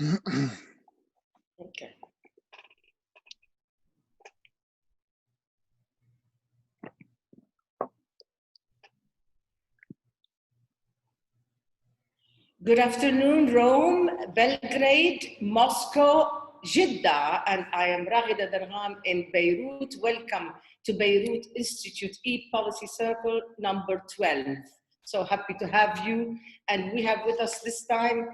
Okay. Good afternoon, Rome, Belgrade, Moscow, Jeddah, and I am Raghida Dergham in Beirut. Welcome to Beirut Institute E-Policy Circle number 12. So happy to have you. And we have with us this time,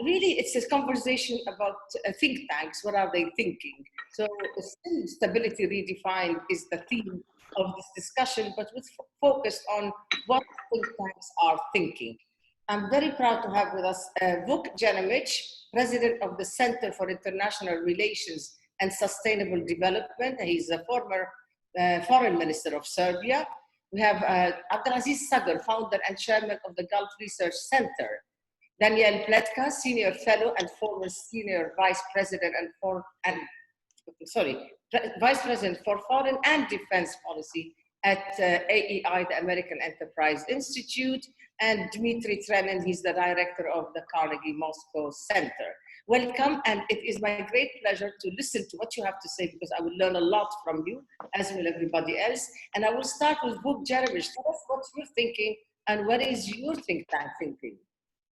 really it's a conversation about think tanks. What are they thinking? So stability redefined is the theme of this discussion, but with focus on what think tanks are thinking. I'm very proud to have with us Jeremić, President of the Center for International Relations and Sustainable Development. He's a former Foreign Minister of Serbia. We have Abdulaziz Sager, founder and chairman of the Gulf Research Center. Danielle Pletka, senior fellow and former senior vice president Vice President for Foreign and Defense Policy at AEI, the American Enterprise Institute, and Dmitri Trenin, he's the director of the Carnegie Moscow Center. Welcome, and it is my great pleasure to listen to what you have to say, because I will learn a lot from you, as will everybody else. And I will start with Jeremić. Tell us what you're thinking, and what is your think tank thinking?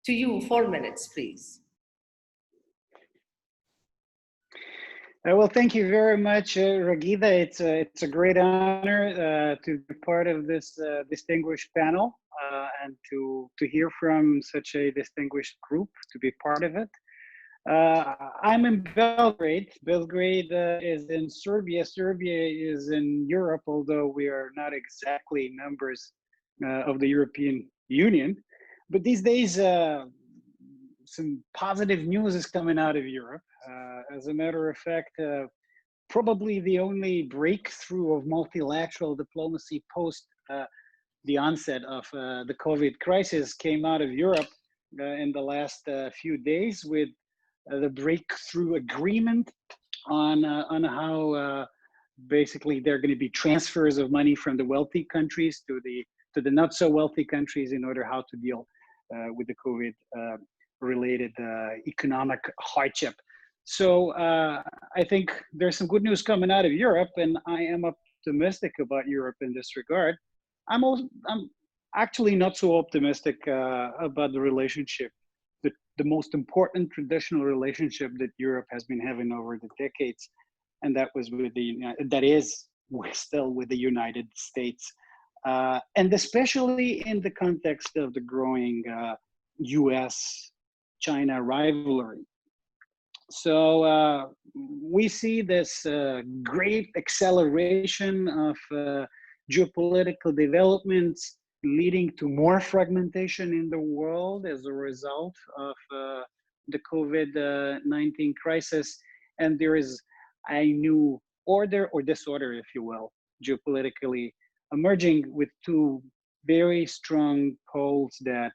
To you, 4 minutes, please. Well, thank you very much, Raghida. It's a great honor to be part of this distinguished panel and to hear from such a distinguished group, to be part of it. I'm in Belgrade. Belgrade is in Serbia. Serbia is in Europe, although we are not exactly members of the European Union. But these days, some positive news is coming out of Europe. As a matter of fact, probably the only breakthrough of multilateral diplomacy post the onset of the COVID crisis came out of Europe in the last few days with the breakthrough agreement on how basically there are going to be transfers of money from the wealthy countries to the not so wealthy countries in order how to deal with the COVID related economic hardship. So I think there's some good news coming out of Europe, and I am optimistic about Europe in this regard. I'm actually not so optimistic about the relationship, the most important traditional relationship that Europe has been having over the decades, and that was with still with the United States, and especially in the context of the growing U.S.-China rivalry. So we see this great acceleration of geopolitical developments leading to more fragmentation in the world as a result of the COVID-19 crisis. And there is a new order or disorder, if you will, geopolitically emerging with two very strong poles that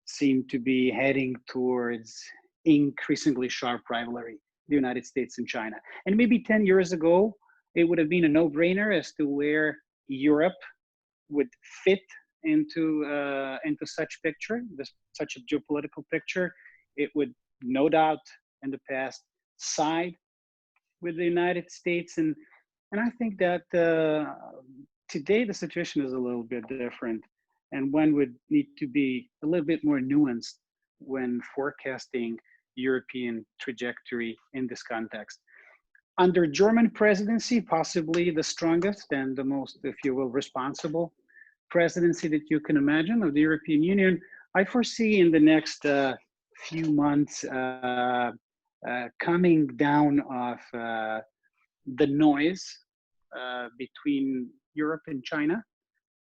seem to be heading towards increasingly sharp rivalry, the United States and China. And maybe 10 years ago, it would have been a no-brainer as to where Europe would fit into such picture, such a geopolitical picture. It would no doubt in the past side with the United States. And I think that today the situation is a little bit different, and one would need to be a little bit more nuanced when forecasting European trajectory in this context. Under German presidency, possibly the strongest and the most, if you will, responsible presidency that you can imagine of the European Union, I foresee in the next few months coming down of the noise between Europe and China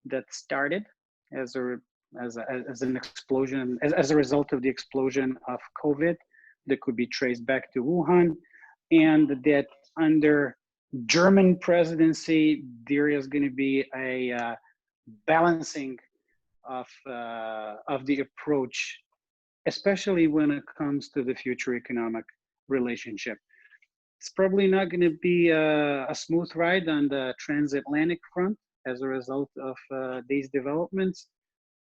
that started as an explosion, as a result of the explosion of COVID that could be traced back to Wuhan, and that under German presidency there is going to be a balancing of the approach, especially when it comes to the future economic relationship. It's probably not going to be a smooth ride on the transatlantic front as a result of these developments,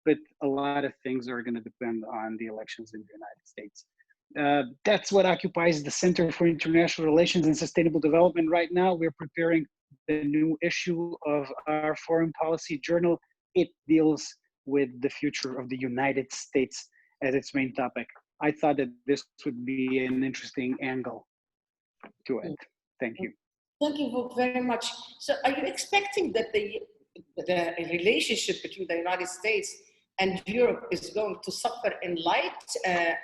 but a lot of things are going to depend on the elections in the United States. That's what occupies the Center for International Relations and Sustainable Development right now. We're preparing the new issue of our foreign policy journal. It deals with the future of the United States as its main topic. I thought that this would be an interesting angle to it. Thank you. Thank you very much. So are you expecting that the relationship between the United States and Europe is going to suffer in light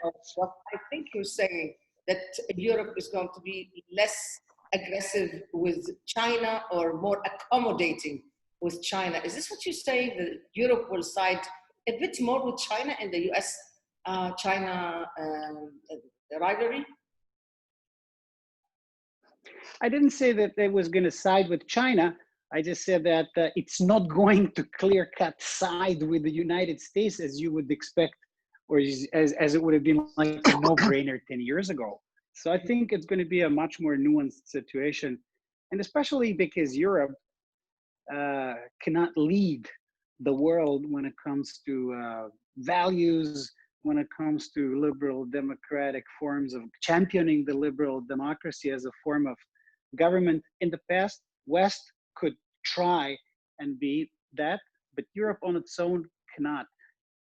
of what I think you're saying, that Europe is going to be less aggressive with China or more accommodating with China? Is this what you're saying, that Europe will side a bit more with China in the US-China rivalry? I didn't say that it was going to side with China. I just said that it's not going to clear-cut side with the United States as you would expect, or as it would have been like a no-brainer 10 years ago. So I think it's going to be a much more nuanced situation, and especially because Europe cannot lead the world when it comes to values, when it comes to liberal democratic forms of championing the liberal democracy as a form of government. In the past, West could try and be that, but Europe on its own cannot.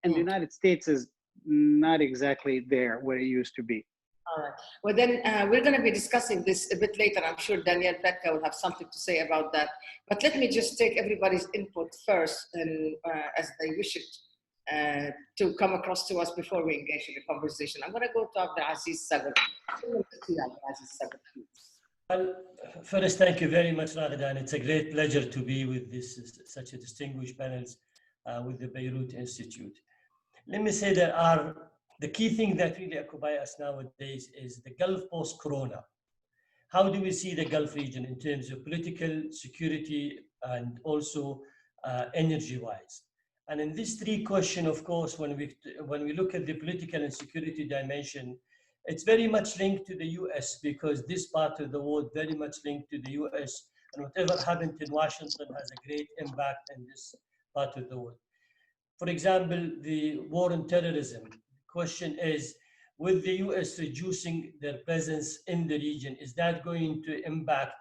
And the United States is not exactly there where it used to be. All right. Well, then we're going to be discussing this a bit later. I'm sure Danielle Pletka will have something to say about that. But let me just take everybody's input first, and as they wish it to come across to us before we engage in the conversation. I'm going to go to Abdulaziz Sager. Well, first, thank you very much, Raghida, and it's a great pleasure to be with such a distinguished panels with the Beirut Institute. Let me say the key thing that really occupy us nowadays is the Gulf post-Corona. How do we see the Gulf region in terms of political, security, and also energy-wise? And in this three question, of course, when we look at the political and security dimension, it's very much linked to the US, because this part of the world very much linked to the US, and whatever happened in Washington has a great impact in this part of the world. For example, the war on terrorism. The question is, with the US reducing their presence in the region, is that going to impact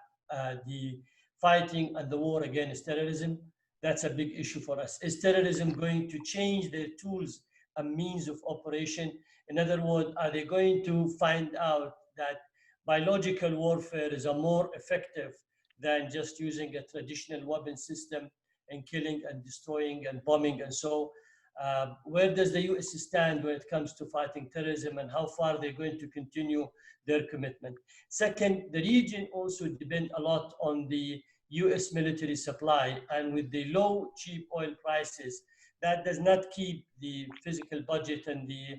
the fighting and the war against terrorism? That's a big issue for us. Is terrorism going to change their tools and means of operation? In other words, are they going to find out that biological warfare is more effective than just using a traditional weapon system and killing and destroying and bombing? And so where does the US stand when it comes to fighting terrorism, and how far they're going to continue their commitment? Second, the region also depends a lot on the US military supply, and with the low, cheap oil prices, that does not keep the physical budget and the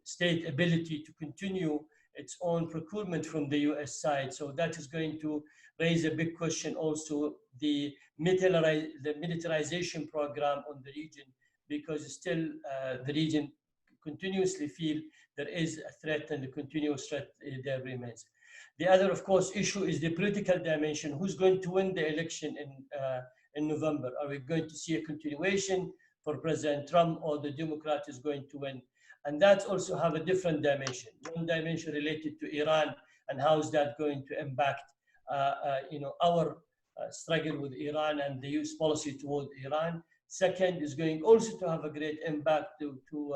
state ability to continue its own procurement from the US side. So that is going to raise a big question also, the militarization program on the region, because still the region continuously feel there is a threat, and the continuous threat there remains. The other, of course, issue is the political dimension. Who's going to win the election in November? Are we going to see a continuation for President Trump, or the Democrat is going to win? And that's also have a different dimension. One dimension related to Iran, and how is that going to impact our struggle with Iran and the US policy toward Iran. Second is going also to have a great impact to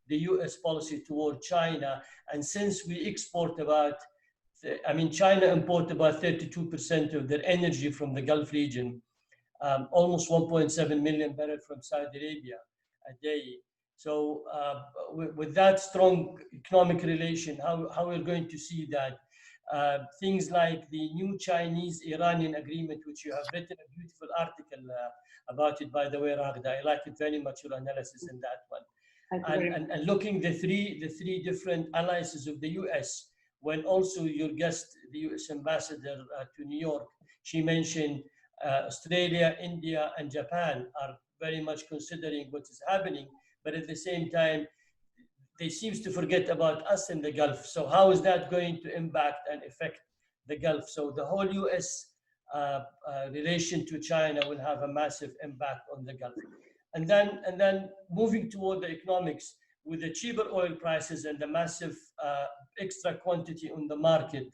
the US policy toward China. And since we export China import about 32% of their energy from the Gulf region, almost 1.7 million barrels from Saudi Arabia a day. So with that strong economic relation, how we're going to see that things like the new Chinese-Iranian agreement, which you have written a beautiful article about it, by the way, Raghida. I like it very much, your analysis in that one. And looking the three different alliances of the US, when also your guest, the US ambassador to New York, she mentioned Australia, India, and Japan are very much considering what is happening, but at the same time, they seem to forget about us in the Gulf. So how is that going to impact and affect the Gulf? So the whole US relation to China will have a massive impact on the Gulf. And then moving toward the economics, with the cheaper oil prices and the massive extra quantity on the market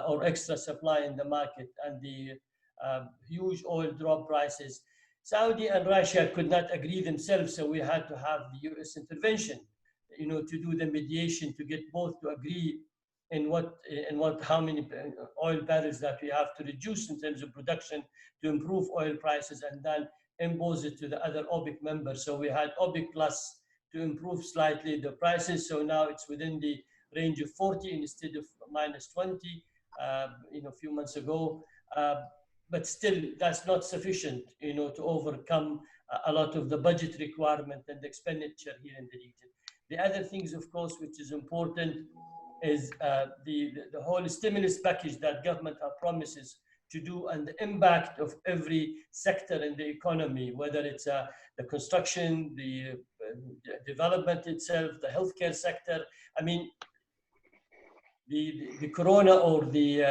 or extra supply in the market and the huge oil drop prices, Saudi and Russia could not agree themselves, so we had to have the US intervention, you know, to do the mediation to get both to agree in how many oil barrels that we have to reduce in terms of production to improve oil prices, and then impose it to the other OPEC members. So we had OPEC plus to improve slightly the prices. So now it's within the range of 40 instead of minus 20, you know, a few months ago. But still, that's not sufficient, you know, to overcome a lot of the budget requirement and expenditure here in the region. The other things, of course, which is important is the whole stimulus package that government promises to do, and the impact of every sector in the economy, whether it's the construction, the development itself, the healthcare sector. I mean, the corona or the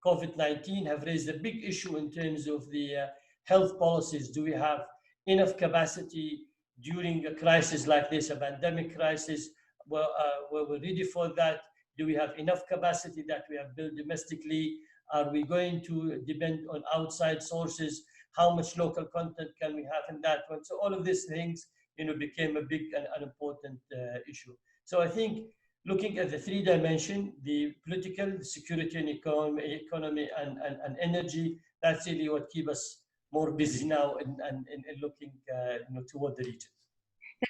COVID-19 have raised a big issue in terms of the health policies. Do we have enough capacity during a crisis like this, a pandemic crisis? Well, were we ready for that? Do we have enough capacity that we have built domestically? Are we going to depend on outside sources? How much local content can we have in that one? So all of these things, you know, became a big and an important issue. So I think looking at the three dimensions, the political, the security and economy and energy, that's really what keeps us more busy now and looking you know, toward the region.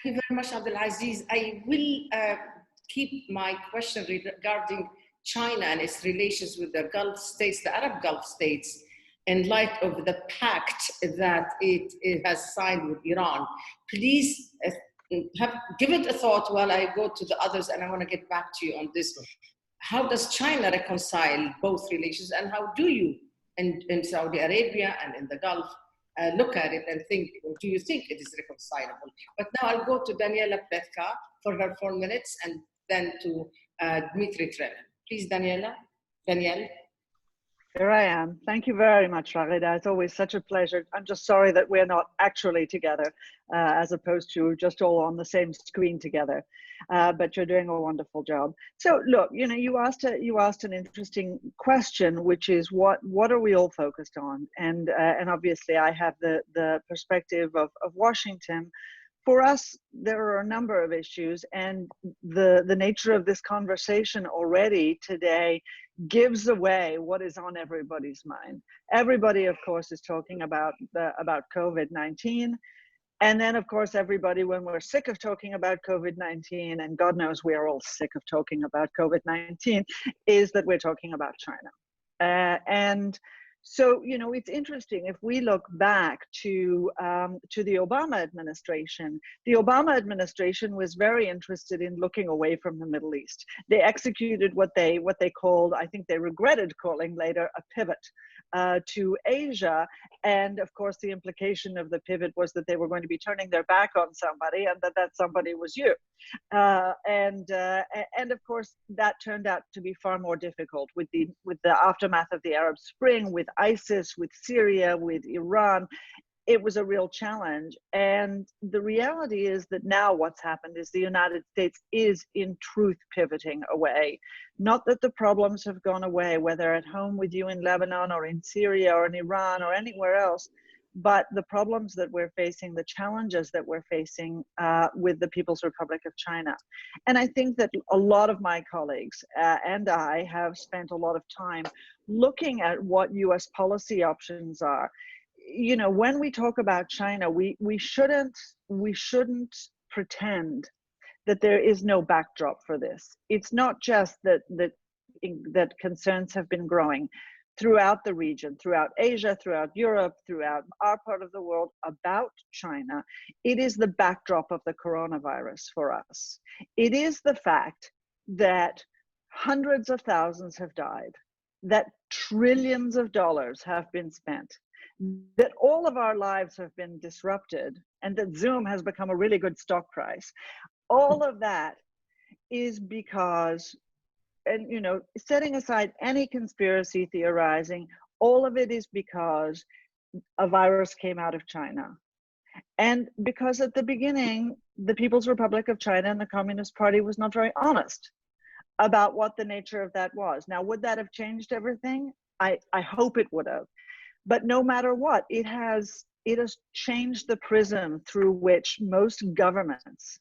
Thank you very much, Abdulaziz. I will keep my question regarding China and its relations with the Gulf states, the Arab Gulf states, in light of the pact that it has signed with Iran. Please give it a thought while I go to the others, and I want to get back to you on this. How does China reconcile both relations, and how do you in Saudi Arabia and in the Gulf look at it and think, do you think it is reconcilable? But now I'll go to Danielle Pletka for her 4 minutes, and then to Dmitri Trenin. Please, Danielle. Here I am. Thank you very much, Raghida. It's always such a pleasure. I'm just sorry that we're not actually together, as opposed to just all on the same screen together. But you're doing a wonderful job. So look, you know, you asked an interesting question, which is what are we all focused on? And obviously, I have the perspective of Washington. For us, there are a number of issues, and the nature of this conversation already today gives away what is on everybody's mind. Everybody, of course, is talking about COVID-19. And then, of course, everybody, when we're sick of talking about COVID-19, and God knows we are all sick of talking about COVID-19, is that we're talking about China. And so, you know, it's interesting, if we look back to the Obama administration, the Obama administration was very interested in looking away from the Middle East. They executed what they called, I think they regretted calling later, a pivot to Asia. And of course, the implication of the pivot was that they were going to be turning their back on somebody, and that somebody was you. And of course, that turned out to be far more difficult with the aftermath of the Arab Spring, with ISIS, with Syria, with Iran. It was a real challenge. And the reality is that now what's happened is the United States is in truth pivoting away. Not that the problems have gone away, whether at home with you in Lebanon or in Syria or in Iran or anywhere else, but the problems that we're facing, the challenges that we're facing with the People's Republic of China. And I think that a lot of my colleagues and I have spent a lot of time looking at what US policy options are. You know, when we talk about China, we shouldn't pretend that there is no backdrop for this. It's not just that concerns have been growing throughout the region, throughout Asia, throughout Europe, throughout our part of the world about China. It is the backdrop of the coronavirus for us. It is the fact that hundreds of thousands have died, that trillions of dollars have been spent, that all of our lives have been disrupted, and that Zoom has become a really good stock price. All of that is because, and you know, setting aside any conspiracy theorizing, all of it is because a virus came out of China. And because at the beginning, the People's Republic of China and the Communist Party was not very honest about what the nature of that was. Now, would that have changed everything? I hope it would have. But no matter what, it has changed the prism through which most governments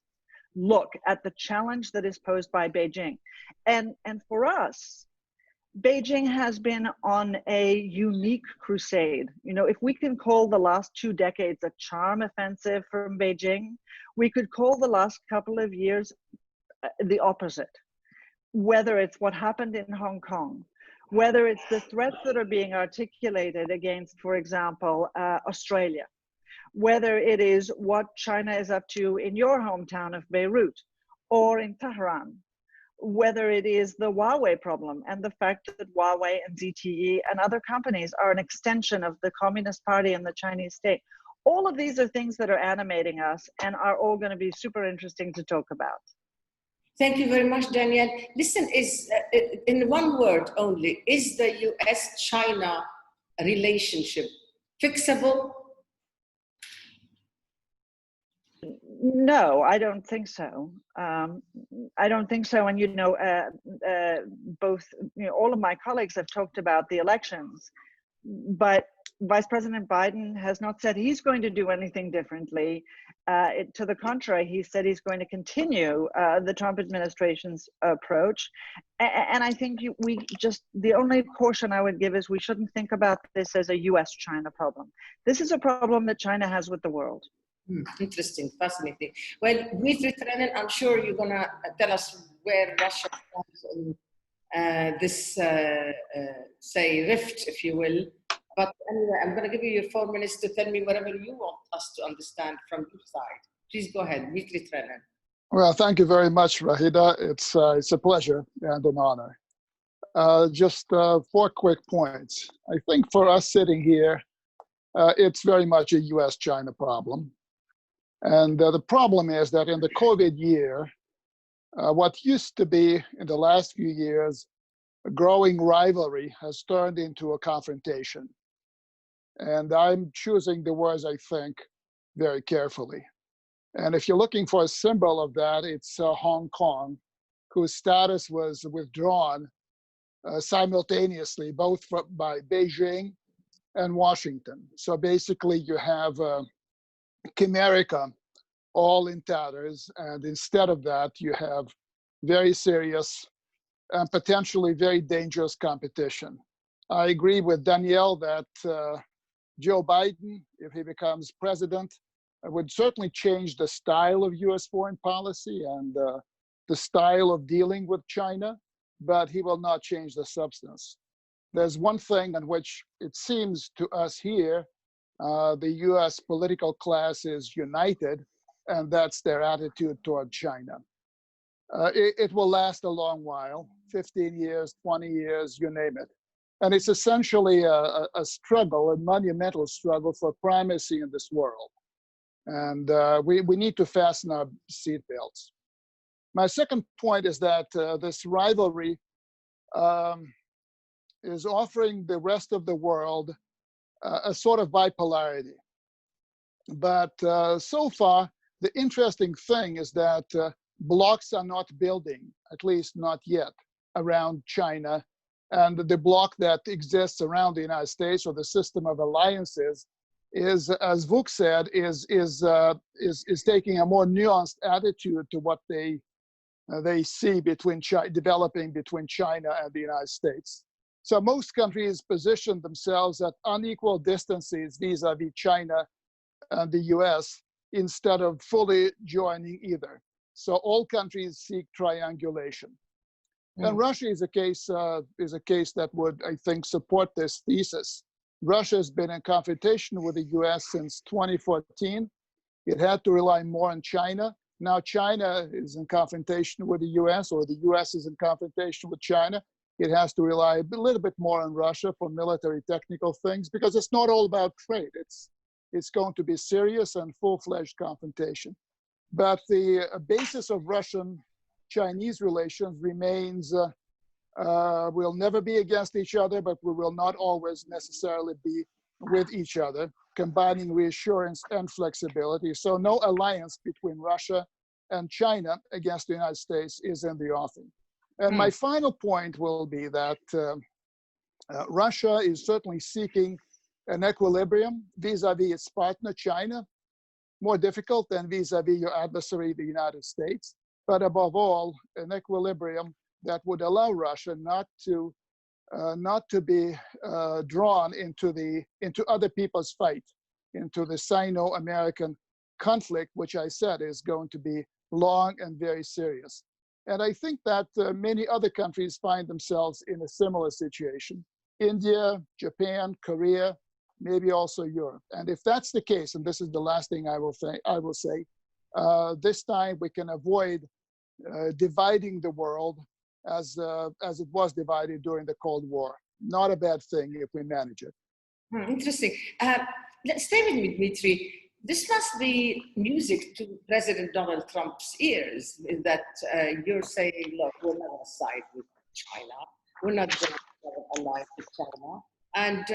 look at the challenge that is posed by Beijing. And for us, Beijing has been on a unique crusade. You know, if we can call the last 2 decades a charm offensive from Beijing, we could call the last couple of years the opposite. Whether it's what happened in Hong Kong, whether it's the threats that are being articulated against, for example, Australia, whether it is what China is up to in your hometown of Beirut or in Tehran, whether it is the Huawei problem and the fact that Huawei and ZTE and other companies are an extension of the Communist Party and the Chinese state. All of these are things that are animating us and are all going to be super interesting to talk about. Thank you very much, Danielle. Listen, in one word only, is the US-China relationship fixable? No, I don't think so. I don't think so. And, you know, all of my colleagues have talked about the elections, but Vice President Biden has not said he's going to do anything differently. To the contrary, he said he's going to continue the Trump administration's approach. And I think the only caution I would give is we shouldn't think about this as a US-China problem. This is a problem that China has with the world. Interesting, fascinating. Well, Dmitri, Trenin, I'm sure you're going to tell us where Russia stands in this, say, rift, if you will. But anyway, I'm going to give you your 4 minutes to tell me whatever you want us to understand from your side. Please go ahead, Dmitri, Trenin. Well, thank you very much, Raghida. It's a pleasure and an honor. Just 4 quick points. I think for us sitting here, it's very much a US-China problem. And the problem is that in the COVID year, what used to be in the last few years, a growing rivalry has turned into a confrontation. And I'm choosing the words I think very carefully. And if you're looking for a symbol of that, it's Hong Kong, whose status was withdrawn simultaneously, both by Beijing and Washington. So basically you have Chimerica all in tatters, and instead of that, you have very serious and potentially very dangerous competition. I agree with Danielle that Joe Biden, if he becomes president, would certainly change the style of US foreign policy and the style of dealing with China, but he will not change the substance. There's one thing on which it seems to us here, the US political class is united, and that's their attitude toward China. It will last a long while, 15 years, 20 years, you name it. And it's essentially a struggle, a monumental struggle for primacy in this world. And we need to fasten our seatbelts. My second point is that this rivalry is offering the rest of the world a sort of bipolarity. But so far, the interesting thing is that blocs are not building, at least not yet, around China. And the bloc that exists around the United States, or the system of alliances, is, as Vuk said, is taking a more nuanced attitude to what they see developing between China and the United States. So most countries position themselves at unequal distances vis-a-vis China and the US instead of fully joining either. So all countries seek triangulation. And Russia is a case that would, I think, support this thesis. Russia has been in confrontation with the US since 2014. It had to rely more on China. Now China is in confrontation with the US, or the US is in confrontation with China. It has to rely a little bit more on Russia for military technical things, because it's not all about trade. It's going to be serious and full-fledged confrontation. But the basis of Russian-Chinese relations remains, we'll never be against each other, but we will not always necessarily be with each other, combining reassurance and flexibility. So no alliance between Russia and China against the United States is in the offing. And my final point will be that Russia is certainly seeking an equilibrium vis-a-vis its partner, China, more difficult than vis-a-vis your adversary, the United States, but above all, an equilibrium that would allow Russia not to be drawn into other people's fight, into the Sino-American conflict, which I said is going to be long and very serious. And I think that many other countries find themselves in a similar situation. India, Japan, Korea, maybe also Europe. And if that's the case, and this is the last thing I will say, this time we can avoid dividing the world as it was divided during the Cold War. Not a bad thing if we manage it. Interesting. Let's stay with me, Dmitri. This must be music to President Donald Trump's ears, in that you're saying, look, we're not on a side with China. We're not going to ally with China. And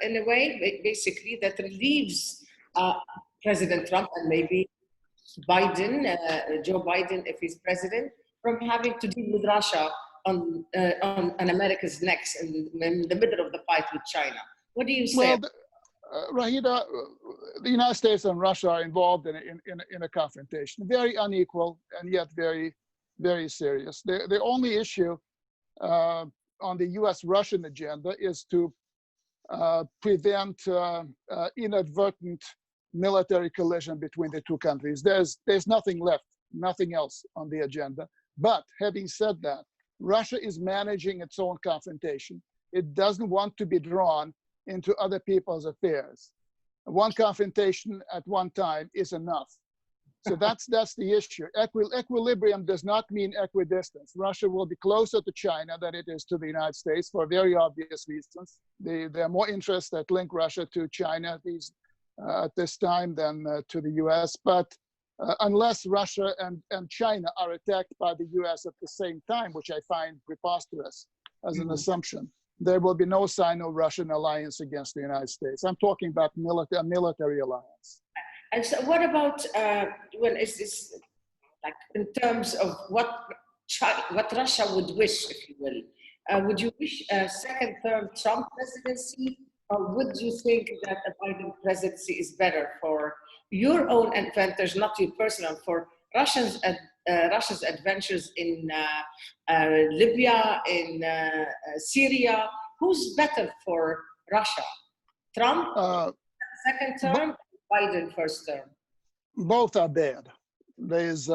in a way, basically, that relieves President Trump and maybe Biden, Joe Biden, if he's president, from having to deal with Russia on America's necks in the middle of the fight with China. What do you say? Well, Raghida, the United States and Russia are involved in a confrontation, very unequal and yet very, very serious. The only issue on the U.S.-Russian agenda is to prevent inadvertent military collision between the two countries. There's nothing left, nothing else on the agenda. But having said that, Russia is managing its own confrontation. It doesn't want to be drawn into other people's affairs. One confrontation at one time is enough. So that's the issue. Equilibrium does not mean equidistance. Russia will be closer to China than it is to the United States for very obvious reasons. There are more interests that link Russia to China at this time than to the US. But unless Russia and China are attacked by the US at the same time, which I find preposterous as an assumption, there will be no Sino-Russian alliance against the United States. I'm talking about a military alliance. And so what about, is this, like, in terms of what Russia would wish, if you will? Would you wish a second-term Trump presidency, or would you think that a Biden presidency is better for your own advantage, not your personal, for Russia's adventures in Libya, in Syria? Who's better for Russia? Trump, second term, Biden, first term? Both are bad. There's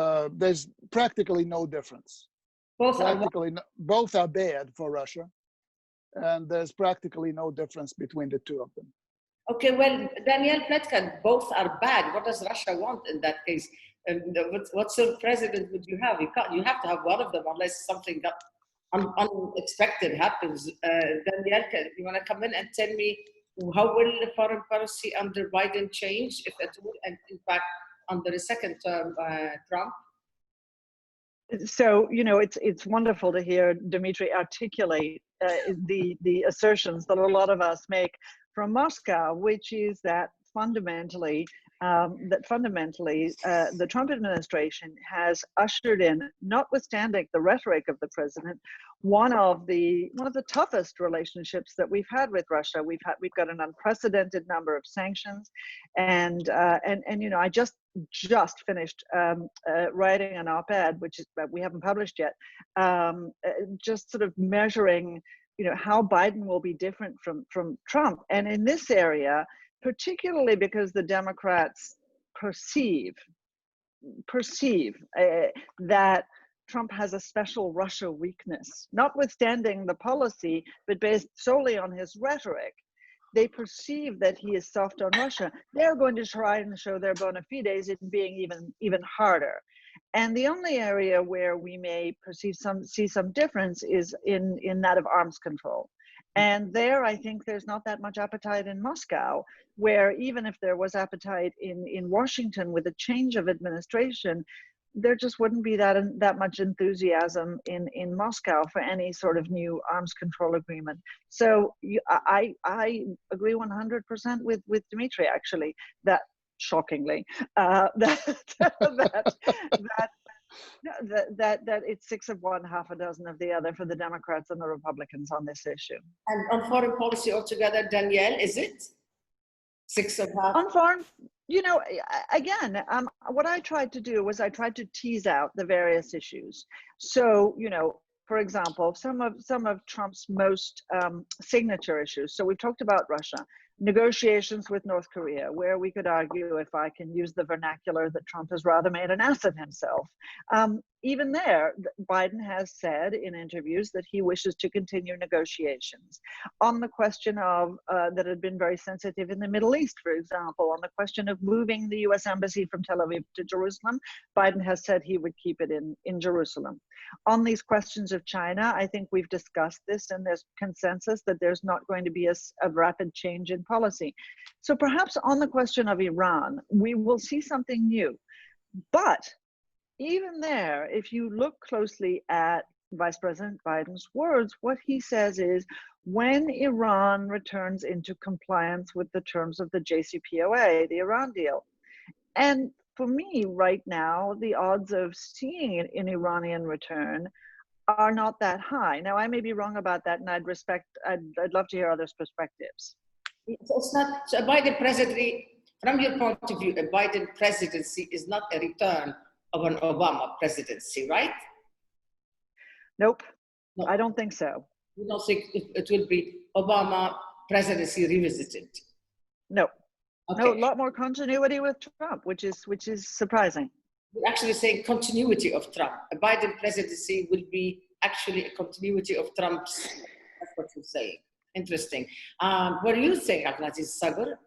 practically no difference. Both are bad for Russia, and there's practically no difference between the two of them. Okay, well, Danielle Pletka, both are bad. What does Russia want in that case? What sort of president would you have? You have to have one of them unless something unexpected happens. Danielle, you want to come in and tell me how will the foreign policy under Biden change, if at all, and in fact under the second term Trump? So, you know, it's wonderful to hear Dmitri articulate the assertions that a lot of us make from Moscow, which is that fundamentally, the Trump administration has ushered in, notwithstanding the rhetoric of the president, one of the toughest relationships that we've had with Russia. We've got an unprecedented number of sanctions, and you know, I just finished writing an op-ed, which is we haven't published yet, just sort of measuring, you know, how Biden will be different from Trump, and in this area, particularly because the Democrats perceive that Trump has a special Russia weakness, notwithstanding the policy, but based solely on his rhetoric. They perceive that he is soft on Russia. They're going to try and show their bona fides in being even harder. And the only area where we may see some difference is in that of arms control. And there, I think there's not that much appetite in Moscow, where even if there was appetite in Washington with a change of administration, there just wouldn't be that much enthusiasm in Moscow for any sort of new arms control agreement. So I agree 100% with Dmitri, actually, that shockingly that it's 6 of one, half a dozen of the other for the Democrats and the Republicans on this issue. And on foreign policy altogether, Danielle, is it 6 of half? On foreign, you know, again, what I tried to do was I tried to tease out the various issues. So, you know, for example, some of Trump's most signature issues. So we've talked about Russia, negotiations with North Korea, where we could argue, if I can use the vernacular, that Trump has rather made an ass of himself. Even there, Biden has said in interviews that he wishes to continue negotiations. On the question of, that had been very sensitive in the Middle East, for example, on the question of moving the US embassy from Tel Aviv to Jerusalem, Biden has said he would keep it in Jerusalem. On these questions of China, I think we've discussed this, and there's consensus that there's not going to be a rapid change in policy. So perhaps on the question of Iran, we will see something new. But even there, if you look closely at Vice President Biden's words, what he says is, when Iran returns into compliance with the terms of the JCPOA, the Iran deal. And for me, right now, the odds of seeing an Iranian return are not that high. Now, I may be wrong about that, and I'd love to hear others' perspectives. It's not, so a Biden presidency, from your point of view, a Biden presidency is not a return of an Obama presidency, right? Nope, No. I don't think so. You don't think it will be Obama presidency revisited? No. Okay. No, a lot more continuity with Trump, which is surprising. You're actually saying continuity of Trump. A Biden presidency will be actually a continuity of Trump's. That's what you're saying. Interesting. What do you think, Abdulaziz Sager?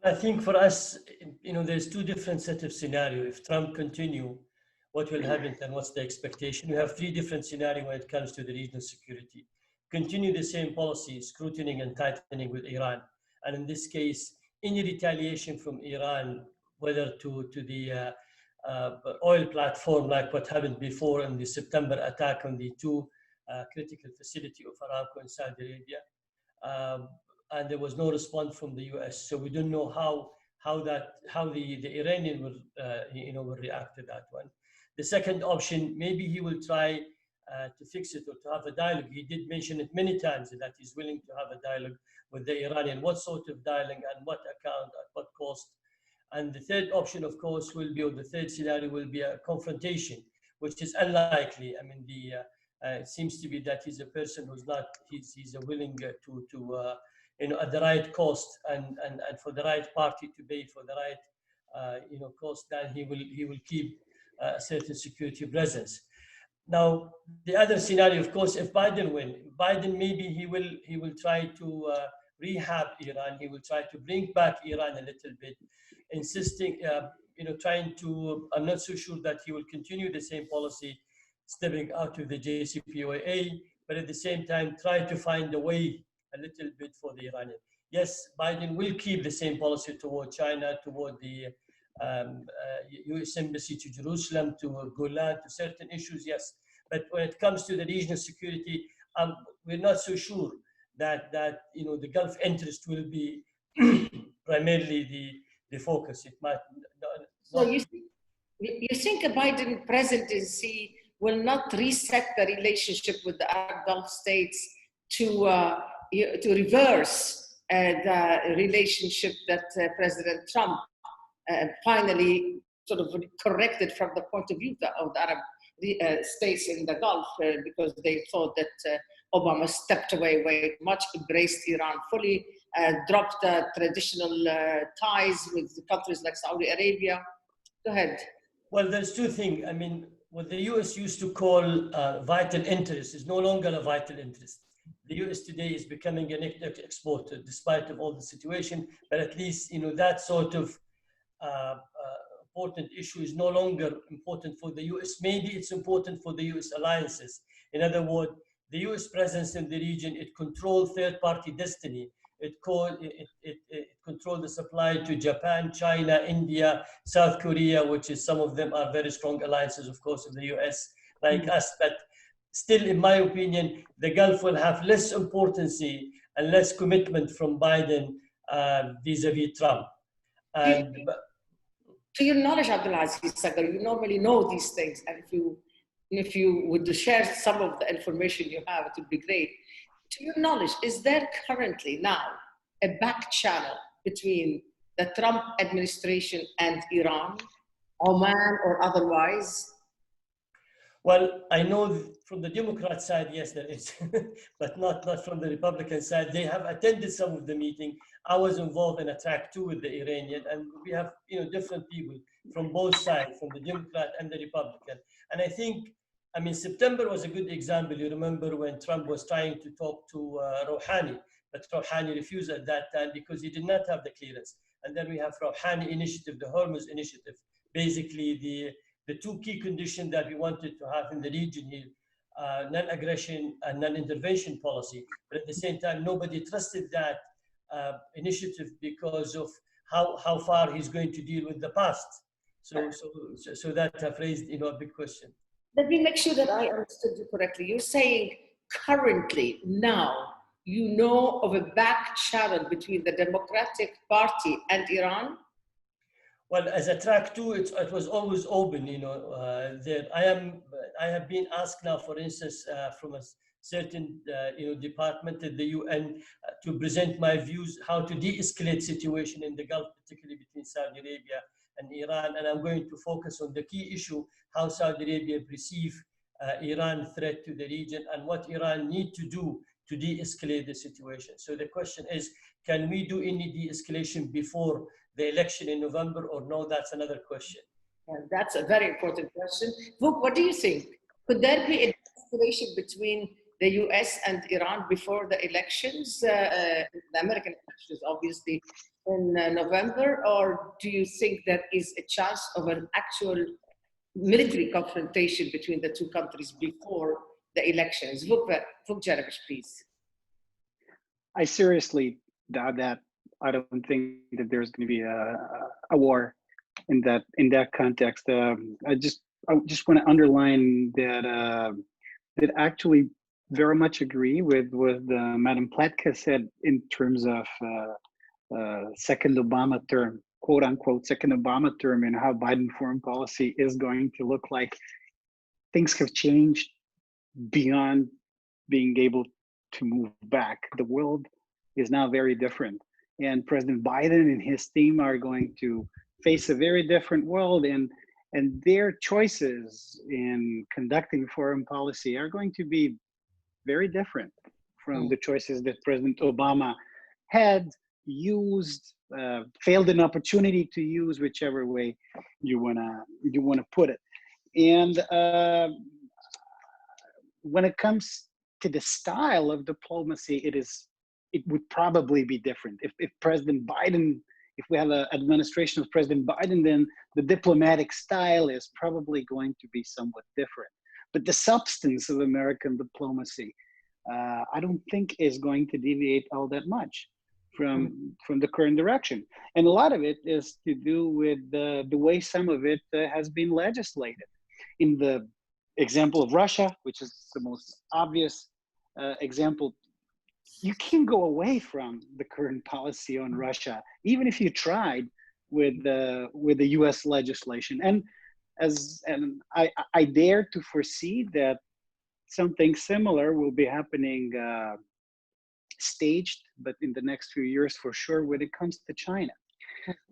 I think for us, you know, there's two different set of scenarios. If Trump continue, what will happen and what's the expectation? We have three different scenarios when it comes to the regional security. Continue the same policy, scrutinizing and tightening with Iran. And in this case, any retaliation from Iran, whether to the oil platform, like what happened before in the September attack on the two critical facility of Aramco in Saudi Arabia, and there was no response from the U.S. So we don't know how the Iranian will react to that one. The second option, maybe he will try to fix it or to have a dialogue. He did mention it many times that he's willing to have a dialogue with the Iranian. What sort of dialogue and what account, at what cost? And the third option, of course, will be, or the third scenario will be a confrontation, which is unlikely. I mean, it seems to be that he's a person who's not, he's willing to at the right cost and for the right party to pay for the right, cost, then he will keep a certain security presence. Now, the other scenario, of course, if Biden wins, maybe he will try to rehab Iran. He will try to bring back Iran a little bit, insisting, trying to, I'm not so sure that he will continue the same policy, stepping out of the JCPOA, but at the same time, try to find a way a little bit for the Iranian. Yes, Biden will keep the same policy toward China, toward the U.S. Embassy to Jerusalem, to Golan, to certain issues, yes. But when it comes to the regional security, we're not so sure that the Gulf interest will be primarily the focus. It might. So you think a Biden presidency will not reset the relationship with the Arab Gulf states to reverse the relationship that President Trump finally sort of corrected from the point of view of the Arab states in the Gulf, because they thought that Obama stepped away way too much, embraced Iran fully, dropped the traditional ties with countries like Saudi Arabia. Go ahead. Well, there's two things. I mean, what the U.S. used to call vital interest is no longer a vital interest. The U.S. today is becoming a net exporter, despite of all the situation. But at least that sort of important issue is no longer important for the U.S. Maybe it's important for the U.S. alliances. In other words, the U.S. presence in the region, it controls third-party destiny. It controlled the supply to Japan, China, India, South Korea, which is some of them are very strong alliances, of course, of the US, like us. But still, in my opinion, the Gulf will have less importance and less commitment from Biden vis-a-vis Trump. And to your knowledge, Abdulaziz Sager, you normally know these things, and if you would share some of the information you have, it would be great. To your knowledge, is there currently now a back channel between the Trump administration and Iran, Oman or otherwise? Well, I know from the Democrat side, yes, there is, but not from the Republican side. They have attended some of the meeting. I was involved in a track 2 with the Iranian, and we have different people from both sides, from the Democrat and the Republican. And I think, I mean, September was a good example. You remember when Trump was trying to talk to Rouhani, but Rouhani refused at that time because he did not have the clearance. And then we have Rouhani initiative, the Hormuz initiative, basically the two key conditions that we wanted to have in the region here, non-aggression and non-intervention policy. But at the same time, nobody trusted that initiative because of how far he's going to deal with the past. So that have raised a big question. Let me make sure that I understood you correctly. You're saying currently, now, you know of a back channel between the Democratic Party and Iran? Well, as a track 2, it was always open, there. I have been asked now, for instance, from a certain, department at the UN to present my views, how to de-escalate situation in the Gulf, particularly between Saudi Arabia and Iran. And I'm going to focus on the key issue, how Saudi Arabia perceive Iran threat to the region and what Iran need to do to de-escalate the situation. So the question is, can we do any de-escalation before the election in November, or no? That's another question. Yeah, that's a very important question. Vuk, what do you think? Could there be a de-escalation between the US and Iran before the elections, the American elections, obviously, in November? Or do you think there is a chance of an actual military confrontation between the two countries before the elections? Vuk Jeremić, please. I seriously doubt that. I don't think that there's going to be a war in that context. I just want to underline that that actually very much agree with what Madam Pletka said in terms of second Obama term, quote unquote, second Obama term, and how Biden foreign policy is going to look like. Things have changed beyond being able to move back. The world is now very different. And President Biden and his team are going to face a very different world, and their choices in conducting foreign policy are going to be very different from the choices that President Obama had used, failed an opportunity to use, whichever way you wanna put it. And when it comes to the style of diplomacy, it would probably be different. If President Biden, if we have an administration of President Biden, then the diplomatic style is probably going to be somewhat different. But the substance of American diplomacy, I don't think is going to deviate all that much from the current direction. And a lot of it is to do with the way some of it has been legislated. In the example of Russia, which is the most obvious example, you can't go away from the current policy on Russia, even if you tried with the U.S. legislation. And I dare to foresee that something similar will be happening staged, but in the next few years for sure, when it comes to China.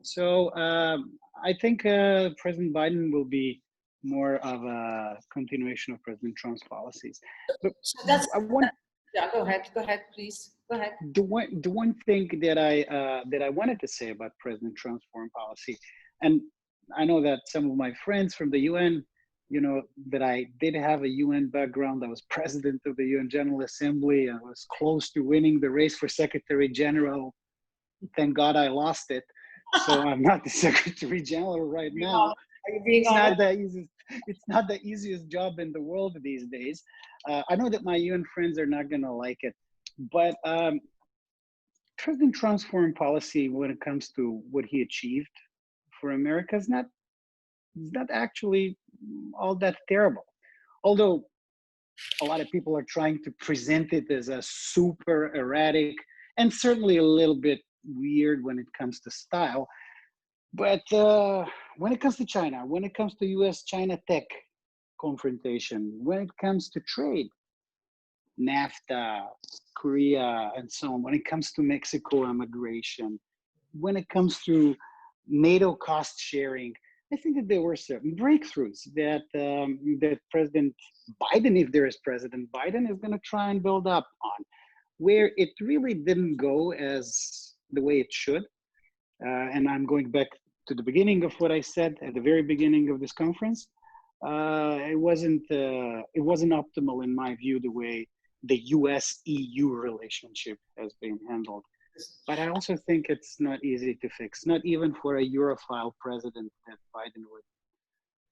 So I think President Biden will be more of a continuation of President Trump's policies. But yeah, go ahead, please. Go ahead. The one thing that I wanted to say about President Trump's foreign policy, and I know that some of my friends from the UN, that I did have a UN background. I was president of the UN General Assembly. I was close to winning the race for Secretary General. Thank God I lost it. So I'm not the Secretary General right now. It's not the easiest job in the world these days. I know that my UN friends are not going to like it, but President Trump's foreign policy, when it comes to what he achieved for America, is not actually all that terrible. Although a lot of people are trying to present it as a super erratic and certainly a little bit weird when it comes to style. But when it comes to China, when it comes to US-China tech confrontation, when it comes to trade, NAFTA, Korea, and so on, when it comes to Mexico immigration, when it comes to NATO cost sharing, I think that there were certain breakthroughs that that President Biden, if there is President Biden, is going to try and build up on, where it really didn't go as the way it should. And I'm going back to the beginning of what I said at the very beginning of this conference. It wasn't optimal in my view the way the US-EU relationship has been handled. But I also think it's not easy to fix, not even for a Europhile president that Biden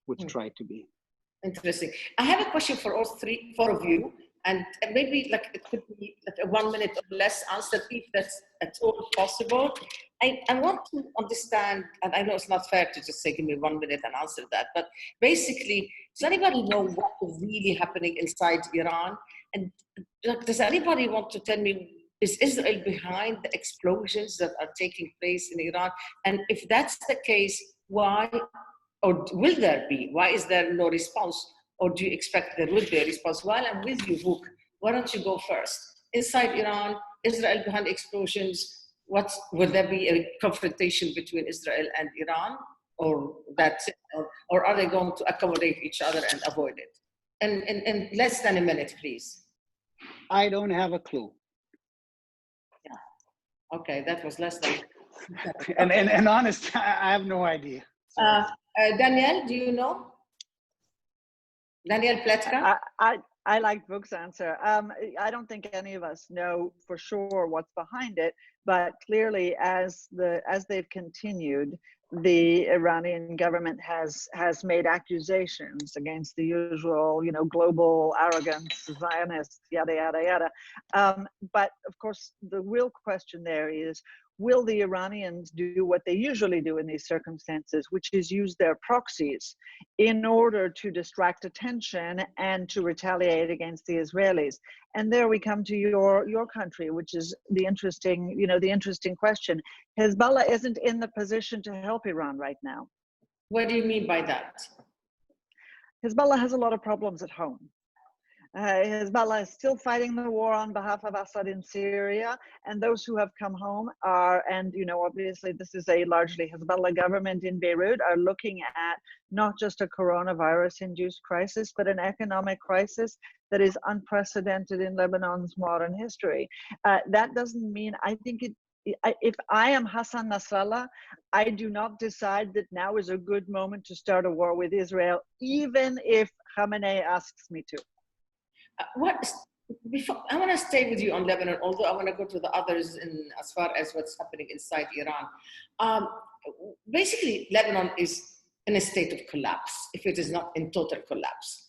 would try to be. Interesting. I have a question for all four of you, and maybe like it could be like a 1 minute or less answer if that's at all possible. I want to understand, and I know it's not fair to just say, give me 1 minute and answer that, but basically, does anybody know what is really happening inside Iran? And does anybody want to tell me, is Israel behind the explosions that are taking place in Iran? And if that's the case, why, or will there be? Why is there no response? Or do you expect there will be a response? While I'm with you, Vuk, why don't you go first? Inside Iran, Israel behind explosions, will there be a confrontation between Israel and Iran? Or that's it? Or are they going to accommodate each other and avoid it? And in less than a minute, please. I don't have a clue. Okay, that was less than. and honest, I have no idea. Danielle, do you know? Danielle Pletka? I like Vuk's answer. I don't think any of us know for sure what's behind it, but clearly as they've continued, the Iranian government has made accusations against the usual, global arrogance, Zionists, yada, yada, yada. But of course, the real question there is, will the Iranians do what they usually do in these circumstances, which is use their proxies in order to distract attention and to retaliate against the Israelis? And there we come to your country, which is the interesting question. Hezbollah isn't in the position to help Iran right now. What do you mean by that? Hezbollah has a lot of problems at home. Hezbollah is still fighting the war on behalf of Assad in Syria, and those who have come home are, and obviously this is a largely Hezbollah government in Beirut, are looking at not just a coronavirus-induced crisis, but an economic crisis that is unprecedented in Lebanon's modern history. That doesn't mean, I think if I am Hassan Nasrallah, I do not decide that now is a good moment to start a war with Israel, even if Khamenei asks me to. I want to stay with you on Lebanon, although I want to go to the others as far as what's happening inside Iran. Basically, Lebanon is in a state of collapse, if it is not in total collapse.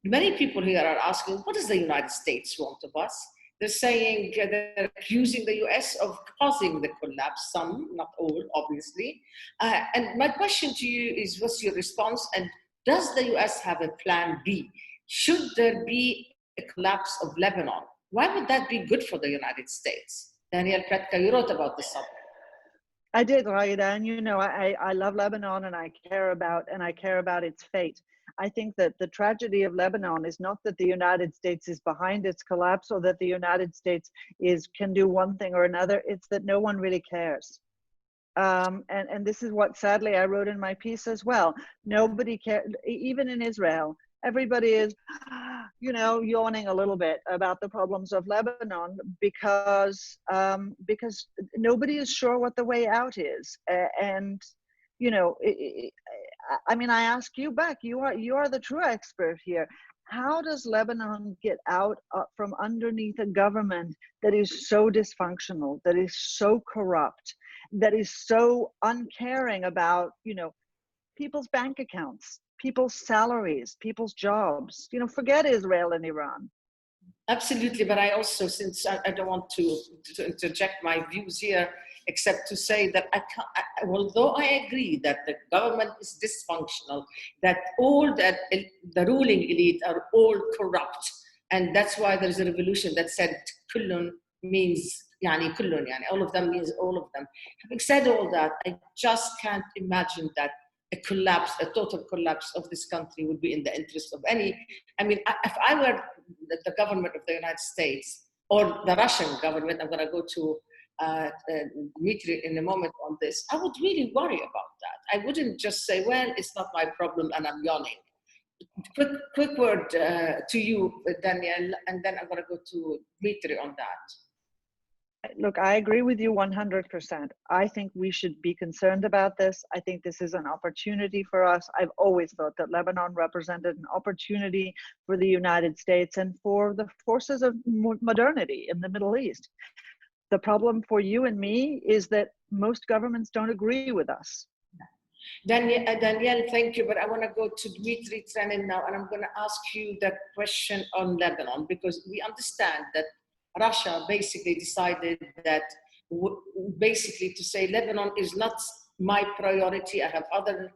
Many people here are asking, what does the United States want of us? They're saying, they're accusing the US of causing the collapse, some, not all, obviously. And my question to you is, what's your response? And does the US have a plan B? Should there be a collapse of Lebanon? Why would that be good for the United States? Danielle Pletka, you wrote about this subject. I did, Raghida, and I love Lebanon, and I care about its fate. I think that the tragedy of Lebanon is not that the United States is behind its collapse or that the United States can do one thing or another. It's that no one really cares. And this is what sadly I wrote in my piece as well. Nobody cares, even in Israel. Everybody is, yawning a little bit about the problems of Lebanon because nobody is sure what the way out is. And I ask you back. You are the true expert here. How does Lebanon get out from underneath a government that is so dysfunctional, that is so corrupt, that is so uncaring about people's bank accounts, people's salaries, people's jobs? Forget Israel and Iran. Absolutely, but I also, since I don't want to interject my views here, except to say that although I agree that the government is dysfunctional, that all that the ruling elite are all corrupt, and that's why there's a revolution that said kullun means yani kullun, yani all of them means all of them. Having said all that, I just can't imagine that a total collapse of this country would be in the interest of any. I mean, if I were the government of the United States or the Russian government, I'm going to go to Dmitri in a moment on this, I would really worry about that. I wouldn't just say, well, it's not my problem and I'm yawning. Quick word to you, Danielle, and then I'm going to go to Dmitri on that. Look, I agree with you 100%. I think we should be concerned about this. I think this is an opportunity for us. I've always thought that Lebanon represented an opportunity for the United States and for the forces of modernity in the Middle East. The problem for you and me is that most governments don't agree with us. Danielle, thank you, but I want to go to Dmitri Trenin now, and I'm going to ask you that question on Lebanon, because we understand that Russia basically decided that basically to say Lebanon is not my priority. I have other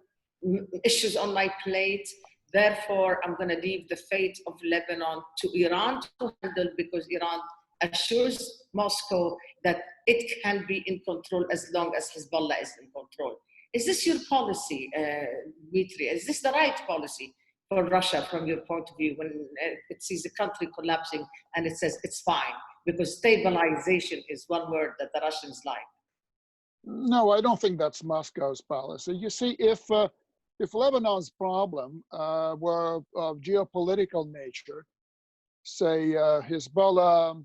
issues on my plate. Therefore, I'm going to leave the fate of Lebanon to Iran to handle, because Iran assures Moscow that it can be in control as long as Hezbollah is in control. Is this your policy, Dmitri? Is this the right policy for Russia from your point of view when it sees the country collapsing and it says it's fine? Because stabilization is one word that the Russians like. No, I don't think that's Moscow's policy. You see, if Lebanon's problem were of geopolitical nature, say Hezbollah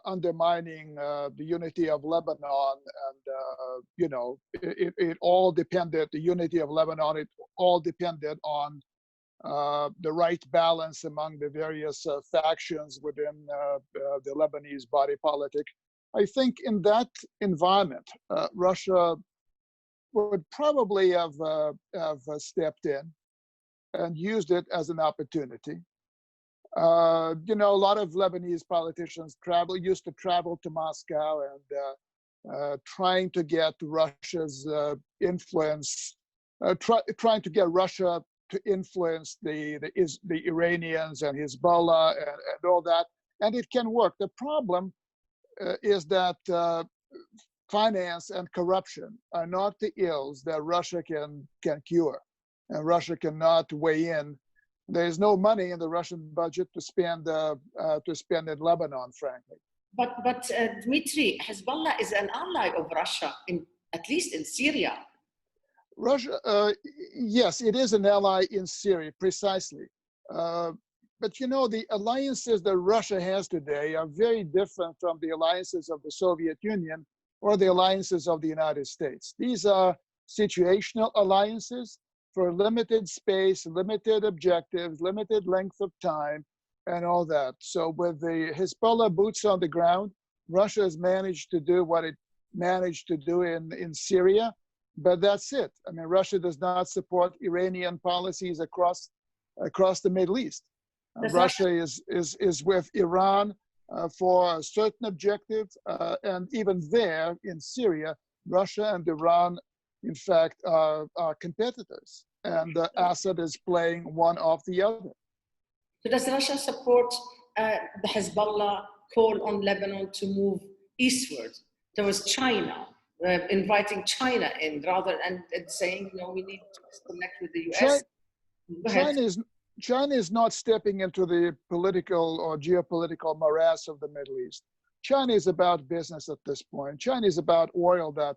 undermining the unity of Lebanon, and you know, it all depended, the unity of Lebanon, it all depended on the right balance among the various factions within the Lebanese body politic. I think in that environment, Russia would probably have stepped in and used it as an opportunity. You know, a lot of Lebanese politicians used to travel to Moscow and trying to get Russia's influence, trying to get Russia to influence the Iranians and Hezbollah and all that, and it can work. The problem is that finance and corruption are not the ills that Russia can cure, and Russia cannot weigh in. There is no money in the Russian budget to spend in Lebanon, frankly. But Dmitri, Hezbollah is an ally of Russia, at least in Syria. Russia, yes, it is an ally in Syria, precisely. But you know, the alliances that Russia has today are very different from the alliances of the Soviet Union or the alliances of the United States. These are situational alliances for limited space, limited objectives, limited length of time, and all that. So with the Hezbollah boots on the ground, Russia has managed to do what it managed to do in Syria, but that's it. I mean, Russia does not support Iranian policies across the Middle East. Russia is with Iran for a certain objective, and even there in Syria, Russia and Iran, in fact, are competitors, and Assad is playing one off the other. So does Russia support the Hezbollah call on Lebanon to move eastward towards China, inviting China in rather and saying, you know, we need to connect with the US? China is not stepping into the political or geopolitical morass of the Middle East. China is about business at this point. China is about oil that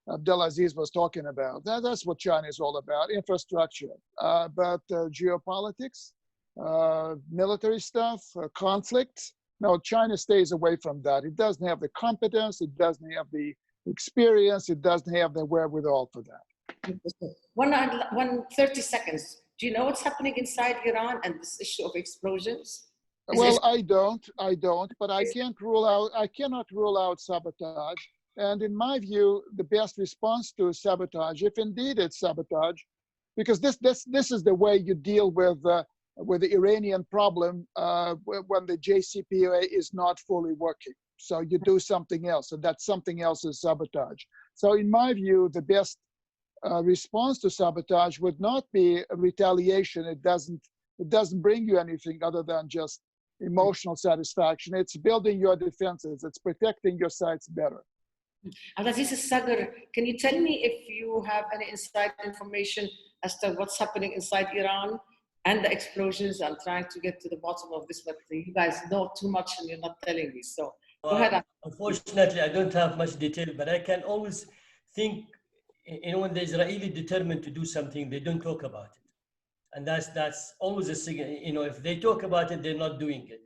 Abdulaziz was talking about. That's what China is all about, infrastructure. But geopolitics, military stuff, conflict, no, China stays away from that. It doesn't have the competence, it doesn't have the experience, it doesn't have the wherewithal for that. 30 seconds. Do you know what's happening inside Iran and this issue of explosions? Well, I don't, but I cannot rule out sabotage. And in my view, the best response to sabotage, if indeed it's sabotage, because this is the way you deal with with the Iranian problem when the JCPOA is not fully working. So you do something else, and that something else is sabotage. So in my view, the best response to sabotage would not be a retaliation. It doesn't bring you anything other than just emotional satisfaction. It's building your defenses. It's protecting your sites better. Abdulaziz Sager, can you tell me if you have any inside information as to what's happening inside Iran and the explosions? I'm trying to get to the bottom of this, but you guys know too much and you're not telling me. So go ahead. Unfortunately, I don't have much detail, but I can always think, when the Israeli determined to do something, they don't talk about it. And that's always a signal. If they talk about it, they're not doing it.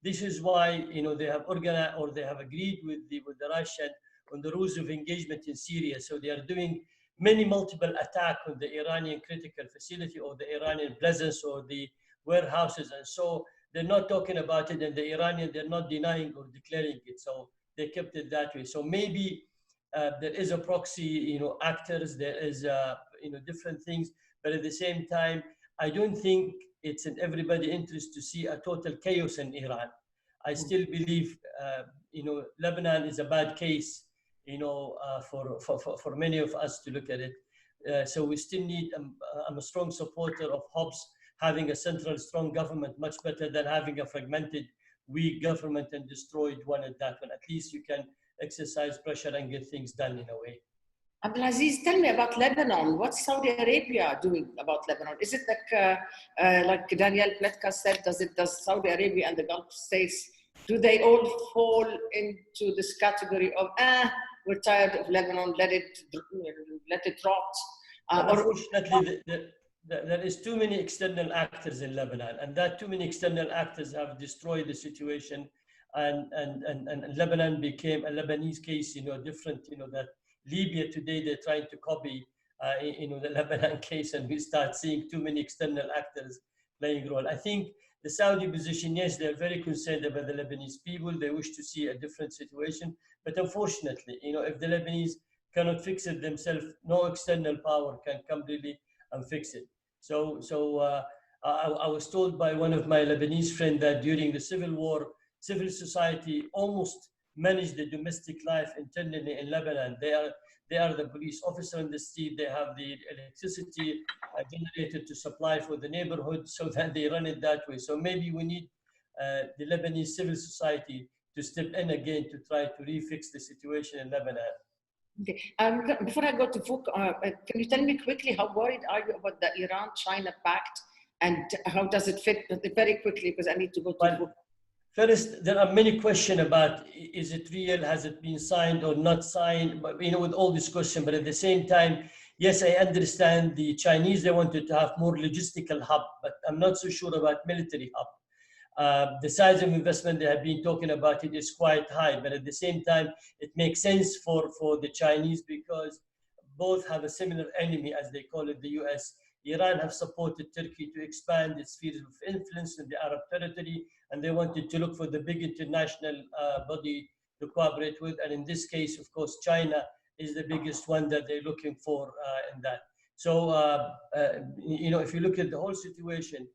This is why, they have organized, or they have agreed with the Russian on the rules of engagement in Syria. So they are doing multiple attacks on the Iranian critical facility or the Iranian presence or the warehouses. And so they're not talking about it, and the Iranian, they're not denying or declaring it. So they kept it that way. So maybe there is a proxy, actors, there is, different things, but at the same time, I don't think it's in everybody's interest to see a total chaos in Iran. I still believe, Lebanon is a bad case, for many of us to look at it. So we still need, I'm a strong supporter of Hobbes having a central strong government, much better than having a fragmented, weak government and destroyed one at that one. At least you can exercise pressure and get things done in a way. Abdulaziz, tell me about Lebanon. What's Saudi Arabia doing about Lebanon? Is it like Danielle Pletka said, does Saudi Arabia and the Gulf states, do they all fall into this category of, we're tired of Lebanon, let it rot? Unfortunately, there is too many external actors in Lebanon, and that too many external actors have destroyed the situation, and Lebanon became a Lebanese case, different, that Libya today, they're trying to copy, the Lebanon case, and we start seeing too many external actors playing a role. I think the Saudi position, yes, they're very concerned about the Lebanese people. They wish to see a different situation. But unfortunately, if the Lebanese cannot fix it themselves, no external power can come really and fix it. So I was told by one of my Lebanese friends that during the civil war, civil society almost managed the domestic life internally in Lebanon. They are the police officer in the street. They have the electricity generated to supply for the neighborhood, so that they run it that way. So maybe we need the Lebanese civil society to step in again to try to refix the situation in Lebanon. Okay. Before I go to Vuk, can you tell me quickly, how worried are you about the Iran-China pact, and how does it fit? Very quickly, because I need to go to Vuk. First, there are many questions about, is it real? Has it been signed or not signed? But, with all this question, but at the same time, yes, I understand the Chinese, they wanted to have more logistical hub, but I'm not so sure about military hub. The size of investment they have been talking about it is quite high, but at the same time, it makes sense for the Chinese because both have a similar enemy, as they call it, the US. Iran have supported Turkey to expand its spheres of influence in the Arab territory, and they wanted to look for the big international body to cooperate with. And in this case, of course, China is the biggest one that they're looking for in that. So, if you look at the whole situation,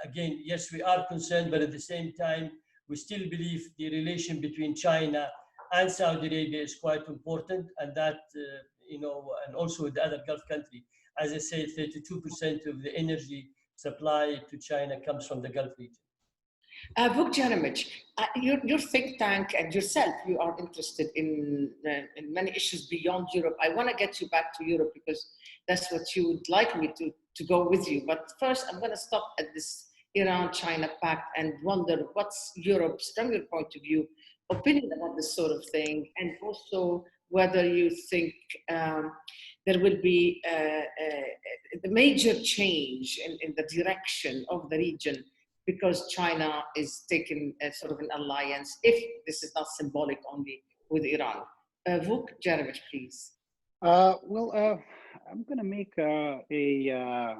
again, yes, we are concerned, but at the same time, we still believe the relation between China and Saudi Arabia is quite important, and that, and also with the other Gulf country. As I said, 32% of the energy supply to China comes from the Gulf region. Vuk Jeremić, your think tank and yourself, you are interested in many issues beyond Europe. I want to get you back to Europe because that's what you would like me to go with you. But first, I'm going to stop at this Iran-China pact and wonder what's Europe's, from your point of view, opinion about this sort of thing, and also whether you think there will be the major change in the direction of the region because China is taking a sort of an alliance, if this is not symbolic only, with Iran. Vuk Jeremić, please. I'm going to make a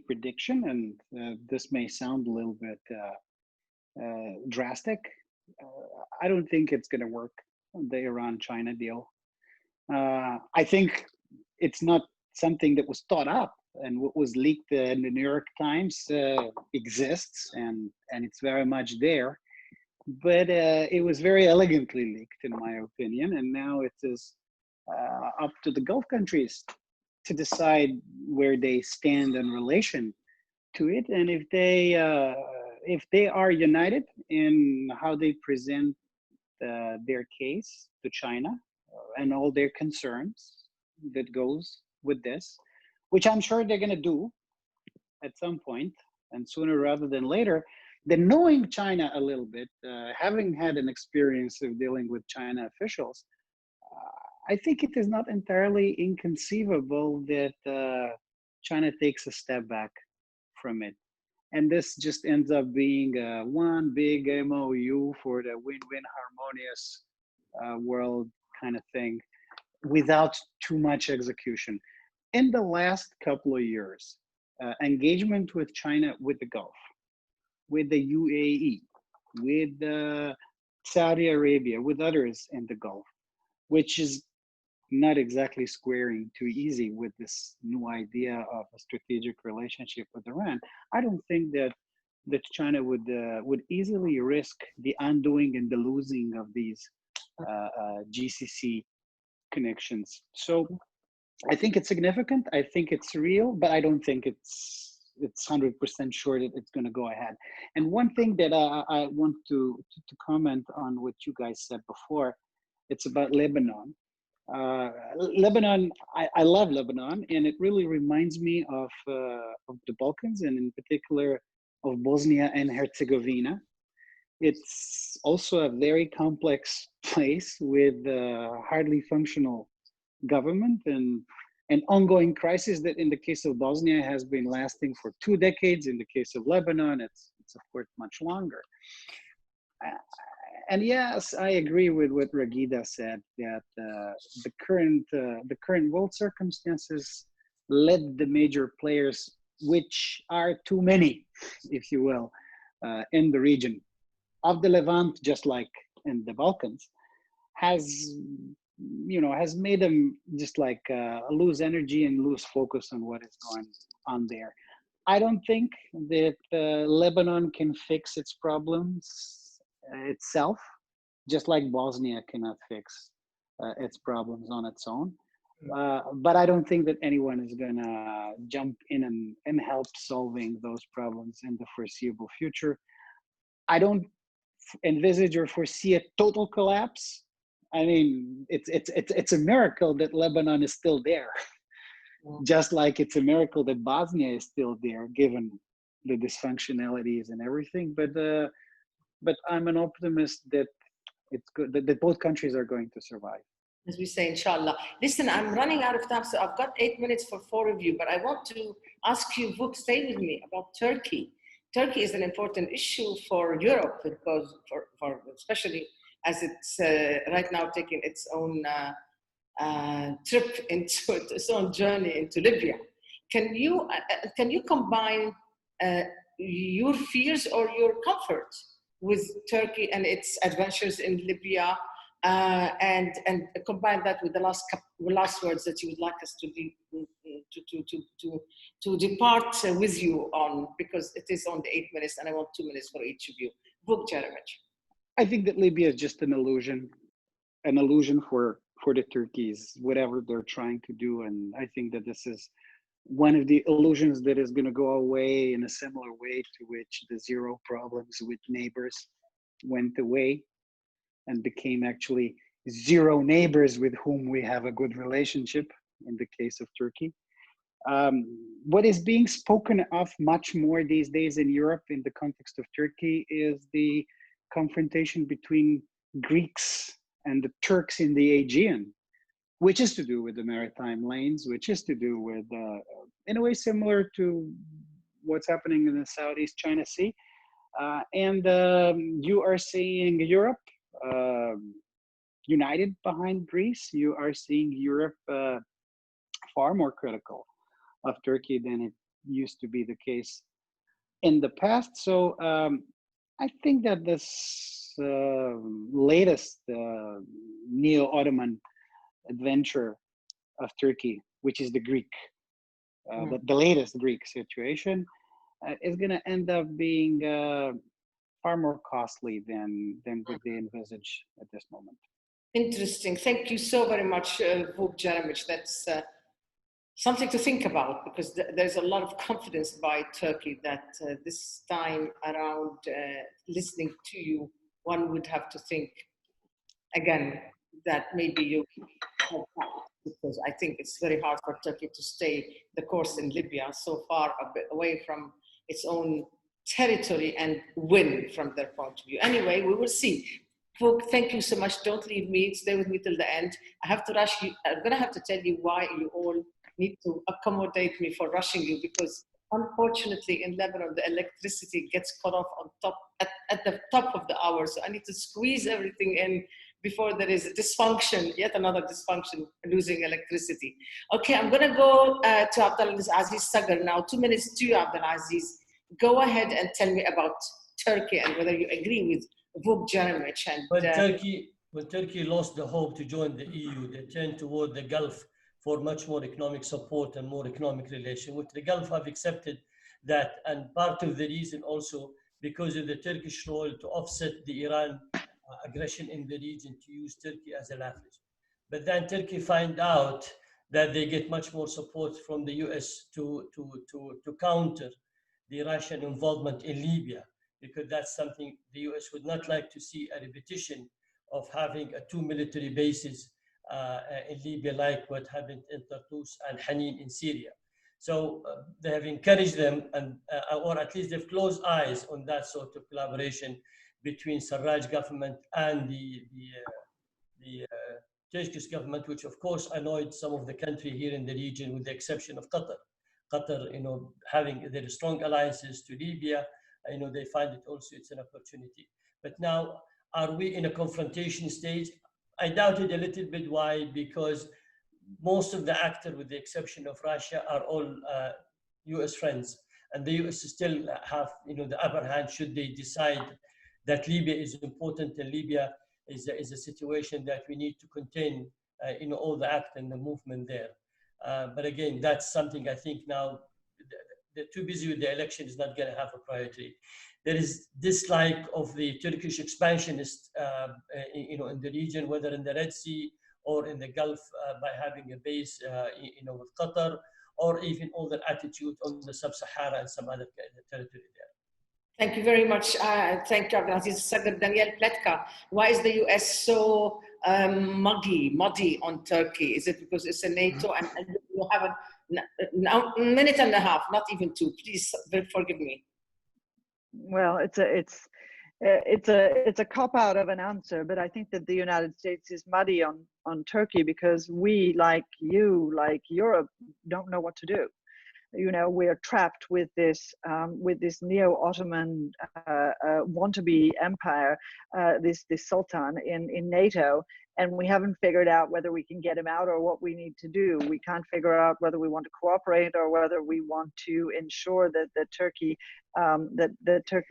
prediction, and this may sound a little bit drastic. I don't think it's going to work, the Iran-China deal. I think it's not something that was thought up and what was leaked in the New York Times exists, and it's very much there. But it was very elegantly leaked, in my opinion, and now it is up to the Gulf countries to decide where they stand in relation to it, and if they are united in how they present their case to China and all their concerns that goes with this, which I'm sure they're going to do at some point, and sooner rather than later. Then, knowing China a little bit, having had an experience of dealing with China officials, I think it is not entirely inconceivable that China takes a step back from it. And this just ends up being one big MOU for the win-win harmonious world kind of thing, without too much execution. In the last couple of years, engagement with China, with the Gulf, with the UAE, with Saudi Arabia, with others in the Gulf, which is not exactly squaring too easy with this new idea of a strategic relationship with Iran. I don't think that China would easily risk the undoing and the losing of these GCC connections. So I think it's significant. I think it's real, but I don't think it's 100% sure that it's going to go ahead. And one thing that I want to comment on what you guys said before, it's about Lebanon. Lebanon, I love Lebanon, and it really reminds me of the Balkans, and in particular of Bosnia and Herzegovina. It's also a very complex place with hardly functional government and an ongoing crisis that in the case of Bosnia has been lasting for 2 decades. In the case of Lebanon, it's of course much longer. And yes, I agree with what Raghida said, that the current world circumstances led the major players, which are too many, if you will, in the region of the Levant, just like in the Balkans, has made them just like lose energy and lose focus on what is going on there. I don't think that Lebanon can fix its problems itself, just like Bosnia cannot fix its problems on its own. But I don't think that anyone is gonna jump in and help solving those problems in the foreseeable future. I don't envisage or foresee a total collapse. I mean, it's a miracle that Lebanon is still there, just like it's a miracle that Bosnia is still there, given the dysfunctionalities and everything. But I'm an optimist that it's good that both countries are going to survive. As we say, inshallah. Listen, I'm running out of time, so I've got 8 minutes for 4 of you, but I want to ask you, Vuk, stay with me, about Turkey. Turkey is an important issue for Europe, because for especially as it's right now taking its own trip into its own journey into Libya. Can you combine your fears or your comfort with Turkey and its adventures in Libya, and combine that with the last words that you would like us to depart with you on, because it is on the 8 minutes and I want 2 minutes for each of you. Vuk, Jeremić. I think that Libya is just an illusion for the Turkeys, whatever they're trying to do. And I think that this is one of the illusions that is going to go away in a similar way to which the zero problems with neighbors went away and became actually zero neighbors with whom we have a good relationship in the case of Turkey. What is being spoken of much more these days in Europe in the context of Turkey is the confrontation between Greeks and the Turks in the Aegean, which is to do with the maritime lanes, which is to do with, in a way similar to what's happening in the Southeast China Sea. And you are seeing Europe united behind Greece. You are seeing Europe far more critical of Turkey than it used to be the case in the past. So I think that this latest neo-Ottoman adventure of Turkey, which is the Greek the latest Greek situation, is going to end up being far more costly than would be envisaged at this moment. Interesting. Thank you so very much, Jeremić. That's something to think about, because there's a lot of confidence by Turkey that this time around, listening to you, one would have to think again that maybe you have out, because I think it's very hard for Turkey to stay the course in Libya so far away from its own territory and win from their point of view. Anyway, we will see. Folk, thank you so much. Don't leave me. Stay with me till the end. I have to rush you. I'm going to have to tell you why you all need to accommodate me for rushing you, because unfortunately in Lebanon, the electricity gets cut off on top at the top of the hour. So I need to squeeze everything in before there is a dysfunction, yet another dysfunction, losing electricity. Okay, I'm going to go to Abdulaziz Sager now. 2 minutes to you, Abdulaziz. Go ahead and tell me about Turkey and whether you agree with Jeremić. And when Turkey lost the hope to join the EU, they turned toward the Gulf for much more economic support and more economic relation, which the Gulf have accepted that. And part of the reason also because of the Turkish role to offset the Iran aggression in the region, to use Turkey as a leverage. But then Turkey find out that they get much more support from the US to counter the Russian involvement in Libya, because that's something the US would not like to see, a repetition of having 2 military bases in Libya, like what happened in Tartus and Hanin in Syria. So they have encouraged them, and or at least they've closed eyes on that sort of collaboration between Sarraj government and the Turkish government, which of course annoyed some of the country here in the region, with the exception of Qatar. Qatar, you know, having their strong alliances to Libya, you know, they find it also it's an opportunity. But now, are we in a confrontation stage? I doubt it a little bit. Why? Because most of the actors, with the exception of Russia, are all US friends, and the US still have, you know, the upper hand should they decide that Libya is important, and Libya is a situation that we need to contain, you know, all the act and the movement there. But again, that's something I think now they're too busy with the election is not going to have a priority. There is dislike of the Turkish expansionist, you know, in the region, whether in the Red Sea or in the Gulf, by having a base, you know, with Qatar, or even all their attitude on the Sub-Sahara and some other territory there. Thank you very much. Thank you, Abdulaziz Sager. Danielle Pletka, why is the US so muddy on Turkey? Is it because it's a NATO and you have a minute and a half, not even two? Please forgive me. Well, it's a cop-out of an answer, but I think that the United States is muddy on Turkey because we, like you, like Europe, don't know what to do. You know, we're trapped with this neo-Ottoman want-to-be empire, this sultan in NATO, and we haven't figured out whether we can get him out or what we need to do. We can't figure out whether we want to cooperate or whether we want to ensure that Turkey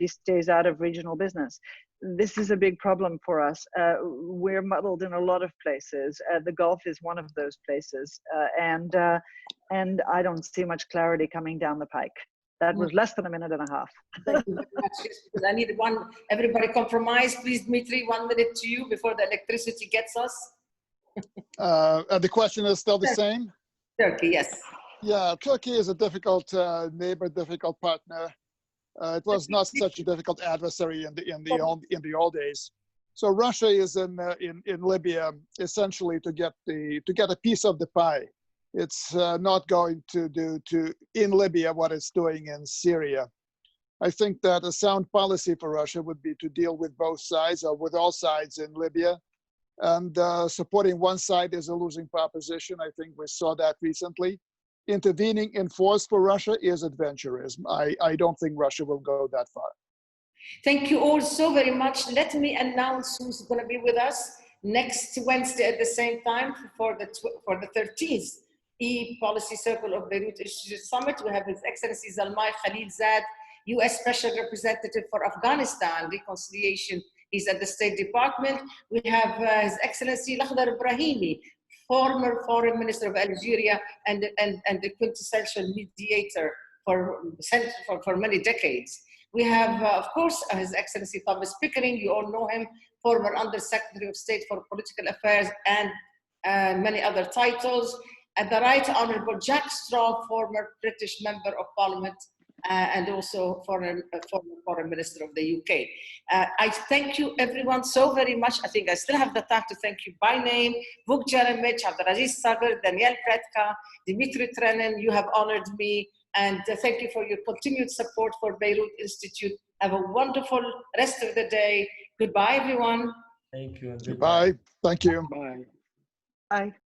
stays out of regional business. This is a big problem for us. We're muddled in a lot of places. The Gulf is one of those places, and I don't see much clarity coming down the pike. That was less than a minute and a half. Thank you very much. Because I need everybody compromise. Please, Dmitri, 1 minute to you before the electricity gets us. The question is still the same? Turkey, yes. Yeah, Turkey is a difficult neighbor, difficult partner. It was not such a difficult adversary in the old days. So Russia is in Libya essentially to get a piece of the pie. It's not going to do in Libya what it's doing in Syria. I think that a sound policy for Russia would be to deal with both sides or with all sides in Libya. And supporting one side is a losing proposition. I think we saw that recently. Intervening in force for Russia is adventurism. I don't think Russia will go that far. Thank you all so very much. Let me announce who's going to be with us next Wednesday at the same time for the 13th E-Policy Circle of Beirut Institute Summit. We have His Excellency Zalmay Khalilzad, U.S. Special Representative for Afghanistan Reconciliation. He's at the State Department. We have His Excellency Lakhdar Ibrahimi, former Foreign Minister of Algeria and the quintessential mediator for many decades. We have, of course, His Excellency Thomas Pickering, you all know him, former Under Secretary of State for Political Affairs and many other titles. And the Right Honourable Jack Straw, former British Member of Parliament and also former Foreign Minister of the UK. I thank you everyone so very much. I think I still have the time to thank you by name. Vuk Jeremić, Abdulaziz Sager, Danielle Pletka, Dmitri Trenin, you have honored me. And thank you for your continued support for Beirut Institute. Have a wonderful rest of the day. Goodbye, everyone. Thank you. Goodbye. Thank you. Bye. Bye.